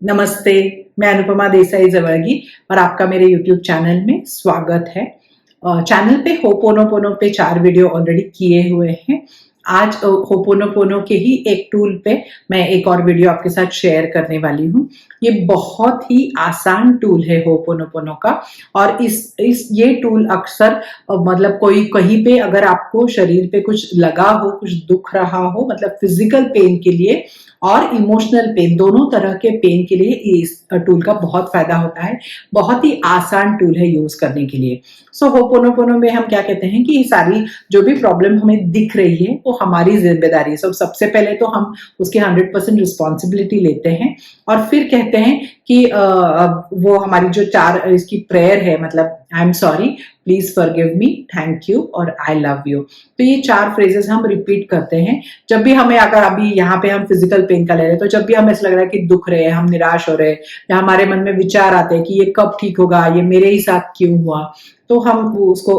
नमस्ते, मैं अनुपमा देसाई जवर्गी और आपका मेरे YouTube चैनल में स्वागत है। चैनल पे होपोनोपोनो पे 4 वीडियो ऑलरेडी किए हुए हैं। आज होपोनोपोनो के ही एक टूल पे मैं एक और वीडियो आपके साथ शेयर करने वाली हूँ। ये बहुत ही आसान टूल है होपोनोपोनो का और इस ये टूल अक्सर मतलब कोई कहीं पे अगर आपको शरीर पे कुछ लगा हो, कुछ दुख रहा हो, मतलब फिजिकल पेन के लिए और इमोशनल पेन, दोनों तरह के पेन के लिए इस टूल का बहुत फायदा होता है। बहुत ही आसान टूल है यूज करने के लिए। सो होपोनोपोनो में हम क्या कहते हैं कि ये सारी जो भी प्रॉब्लम हमें दिख रही है वो हमारी जिम्मेदारी है। सबसे पहले तो हम उसकी 100% रिस्पॉन्सिबिलिटी लेते हैं और फिर कहते हैं कि वो हमारी जो 4 इसकी प्रेयर है, मतलब I am sorry, please forgive me, thank you और आई लव यू। तो ये 4 फ्रेजेस हम रिपीट करते हैं जब भी हमें, अगर अभी यहाँ पे हम फिजिकल पेन का ले रहे हैं तो जब भी हमें ऐसा लग रहा है कि दुख रहे हैं, हम निराश हो रहे हैं या हमारे मन में विचार आते हैं कि ये कब ठीक होगा, ये मेरे ही साथ क्यों हुआ, तो हम उसको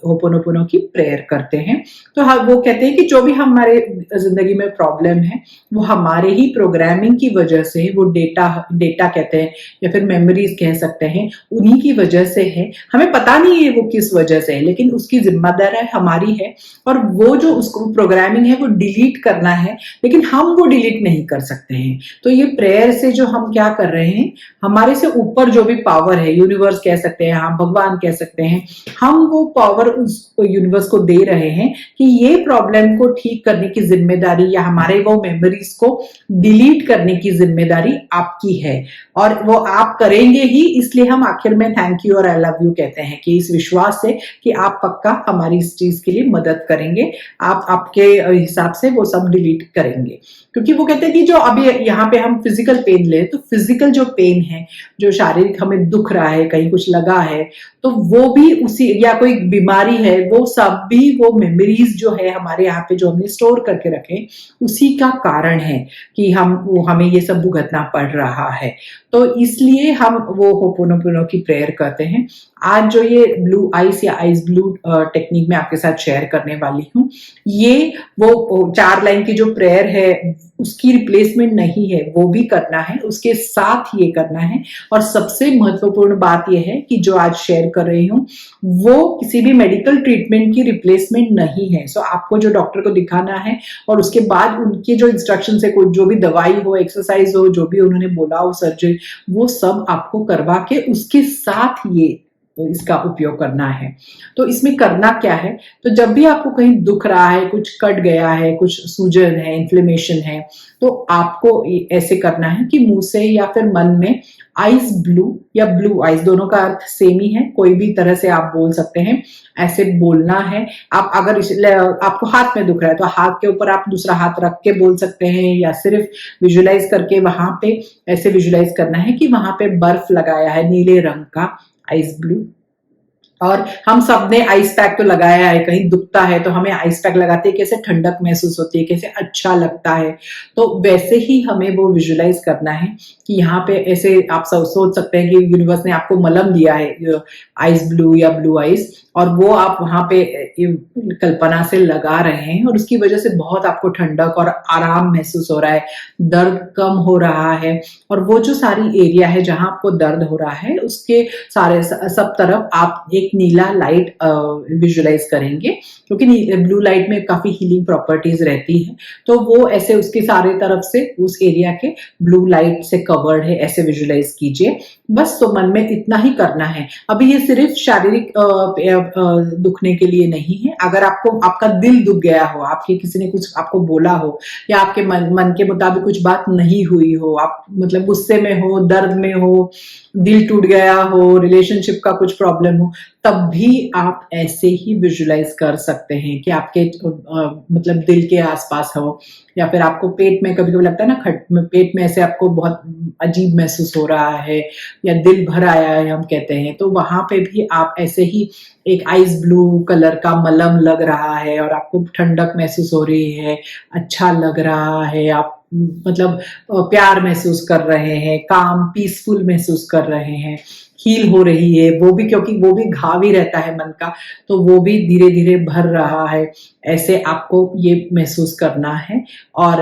होपोनोपोनो की प्रेयर करते हैं। तो वो कहते हैं कि जो भी हमारे जिंदगी में प्रॉब्लम है वो हमारे ही प्रोग्रामिंग की वजह से, वो डेटा कहते हैं या फिर मेमोरीज कह सकते हैं, उन्हीं की वजह से है। हमें पता नहीं है वो किस वजह से है, लेकिन उसकी जिम्मेदारी हमारी है और वो जो उसको प्रोग्रामिंग है वो डिलीट करना है, लेकिन हम वो डिलीट नहीं कर सकते हैं। तो ये प्रेयर से जो हम क्या कर रहे हैं, हमारे से ऊपर जो भी पावर है, यूनिवर्स कह सकते हैं, हाँ भगवान कह सकते हैं, हम वो पावर उस यूनिवर्स को दे रहे हैं कि ये प्रॉब्लम को ठीक करने की जिम्मेदारी या हमारे वो मेमोरीज को डिलीट करने की जिम्मेदारी आपकी है और वो आप करेंगे ही। इसलिए हम आखिर में थैंक यू और आई लव यू कहते हैं, कि इस विश्वास से कि आप पक्का हमारी इस चीज के लिए मदद करेंगे, आप आपके हिसाब से वो सब डिलीट करेंगे। क्योंकि वो कहते हैं कि जो अभी यहाँ पे हम फिजिकल पेन ले, तो फिजिकल जो पेन है, जो शारीरिक हमें दुख रहा है, कहीं कुछ लगा है, तो वो भी उसी, या कोई बीमारी है, वो सब भी वो मेमोरीज जो है हमारे यहाँ पे जो हमने स्टोर करके रखे, उसी का कारण है कि हमें ये सब भुगतना पड़ रहा है। तो इसलिए हम वो होपोनोपोनो की प्रेयर करते हैं। आज जो ये ब्लू आइस या आइस ब्लू टेक्निक में आपके साथ शेयर करने वाली हूँ, ये वो 4 लाइन की जो प्रेयर है उसकी रिप्लेसमेंट नहीं है, वो भी करना है, उसके साथ ये करना है। और सबसे महत्वपूर्ण बात यह है कि जो आज शेयर कर रही हूँ वो किसी भी मेडिकल ट्रीटमेंट की रिप्लेसमेंट नहीं है। सो आपको जो डॉक्टर को दिखाना है और उसके बाद उनके जो इंस्ट्रक्शन है, कोई जो भी दवाई हो, एक्सरसाइज हो, जो भी उन्होंने बोला हो, सर्जरी, वो सब आपको करवा के उसके साथ ये इसका उपयोग करना है। तो इसमें करना क्या है, तो जब भी आपको कहीं दुख रहा है, कुछ कट गया है, कुछ सूजन है, इन्फ्लेमेशन है, तो आपको ऐसे करना है कि मुंह से या फिर मन में आइस ब्लू या ब्लू आइस, दोनों का अर्थ सेम ही है, कोई भी तरह से आप बोल सकते हैं, ऐसे बोलना है। आप अगर आपको हाथ में दुख रहा है तो हाथ के ऊपर आप दूसरा हाथ रख के बोल सकते हैं, या सिर्फ विजुलाइज करके वहां पे ऐसे विजुलाइज करना है कि वहां पे बर्फ लगाया है नीले रंग का, आइस ब्लू। और हम सब ने आइस पैक तो लगाया है, कहीं दुखता है तो हमें आइस पैक लगाते हैं, कैसे ठंडक महसूस होती है, कैसे अच्छा लगता है। तो वैसे ही हमें वो विजुलाइज करना है कि यहाँ पे ऐसे आप सब सोच सकते हैं कि यूनिवर्स ने आपको मलम दिया है आइस ब्लू या ब्लू आइस, और वो आप वहां पे कल्पना से लगा रहे हैं और उसकी वजह से बहुत आपको ठंडक और आराम महसूस हो रहा है, दर्द कम हो रहा है। और वो जो सारी एरिया है जहां आपको दर्द हो रहा है, उसके सारे सब तरफ आप एक नीला लाइट विजुलाइज करेंगे, क्योंकि ब्लू लाइट में काफी हीलिंग प्रॉपर्टीज रहती है। तो वो ऐसे उसके सारे तरफ से उस एरिया के ब्लू लाइट से कवर्ड है, ऐसे विजुलाइज कीजिए बस। तो मन में इतना ही करना है। अभी ये सिर्फ शारीरिक दुखने के लिए नहीं है। अगर आपको आपका दिल दुख गया हो, आपके किसी ने कुछ आपको बोला हो, या आपके मन के मुताबिक कुछ बात नहीं हुई हो, आप मतलब गुस्से में हो, दर्द में हो, दिल टूट गया हो, रिलेशनशिप का कुछ प्रॉब्लम हो, तब भी आप ऐसे ही विजुलाइज कर सकते हैं कि आपके मतलब दिल के आसपास हो, या फिर आपको पेट में कभी कभी लगता है ना, पेट में ऐसे आपको बहुत अजीब महसूस हो रहा है या दिल भर आया है हम कहते हैं, तो वहां पे भी आप ऐसे ही एक आइस ब्लू कलर का मलम लग रहा है और आपको ठंडक महसूस हो रही है, अच्छा लग रहा है, आप मतलब प्यार महसूस कर रहे हैं, काम पीसफुल महसूस कर रहे हैं, हील हो रही है, वो भी, क्योंकि वो भी घाव ही रहता है मन का, तो वो भी धीरे धीरे भर रहा है, ऐसे आपको ये महसूस करना है। और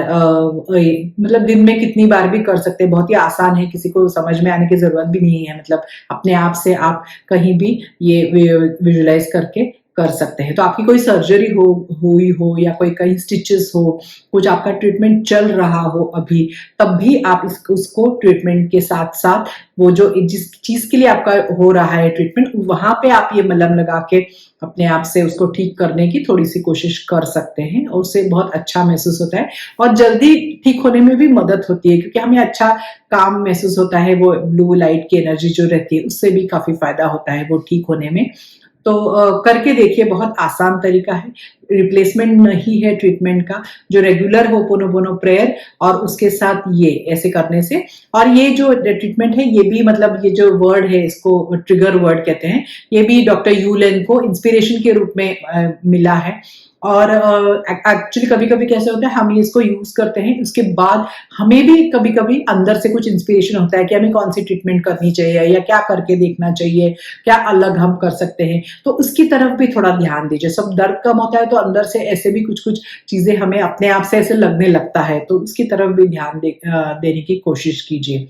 मतलब दिन में कितनी बार भी कर सकते हैं, बहुत ही आसान है, किसी को समझ में आने की जरूरत भी नहीं है, मतलब अपने आप से आप कहीं भी ये विजुलाइज करके कर सकते हैं। तो आपकी कोई सर्जरी हुई हो या कोई कहीं स्टिचेस हो, कुछ आपका ट्रीटमेंट चल रहा हो अभी, तब भी आप उसको ट्रीटमेंट के साथ साथ वो जो जिस चीज के लिए आपका हो रहा है ट्रीटमेंट, वहां पे आप ये मलहम लगा के अपने आप से उसको ठीक करने की थोड़ी सी कोशिश कर सकते हैं, और उससे बहुत अच्छा महसूस होता है और जल्दी ठीक होने में भी मदद होती है, क्योंकि हमें अच्छा काम महसूस होता है, वो ब्लू लाइट की एनर्जी जो रहती है उससे भी काफी फायदा होता है वो ठीक होने में। तो करके देखिए, बहुत आसान तरीका है, रिप्लेसमेंट नहीं है ट्रीटमेंट का, जो रेगुलर होपोनोपोनो प्रेयर और उसके साथ ये ऐसे करने से। और ये जो ट्रीटमेंट है ये भी, मतलब ये जो वर्ड है इसको ट्रिगर वर्ड कहते हैं, ये भी डॉक्टर यूलेन को इंस्पिरेशन के रूप में मिला है। और एक्चुअली कभी कभी कैसे होता है, हम इसको यूज करते हैं, उसके बाद हमें भी कभी कभी अंदर से कुछ इंस्पिरेशन होता है कि हमें कौन सी ट्रीटमेंट करनी चाहिए या क्या करके देखना चाहिए, क्या अलग हम कर सकते हैं, तो उसकी तरफ भी थोड़ा ध्यान दीजिए। सब दर्द कम होता है तो अंदर से ऐसे भी कुछ कुछ चीजें हमें अपने आप से ऐसे लगने लगता है, तो उसकी तरफ भी ध्यान देने की कोशिश कीजिए।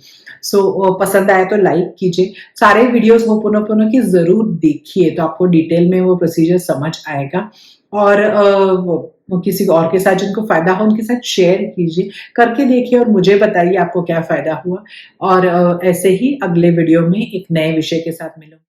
पसंद आया तो लाइक कीजिए, सारे वीडियोस होपोनोपोनो की जरूर देखिए, तो आपको डिटेल में वो प्रोसीजर समझ आएगा। और किसी और के साथ जिनको फायदा हो उनके साथ शेयर कीजिए, करके देखिए और मुझे बताइए आपको क्या फायदा हुआ। और ऐसे ही अगले वीडियो में एक नए विषय के साथ मिलूंगी।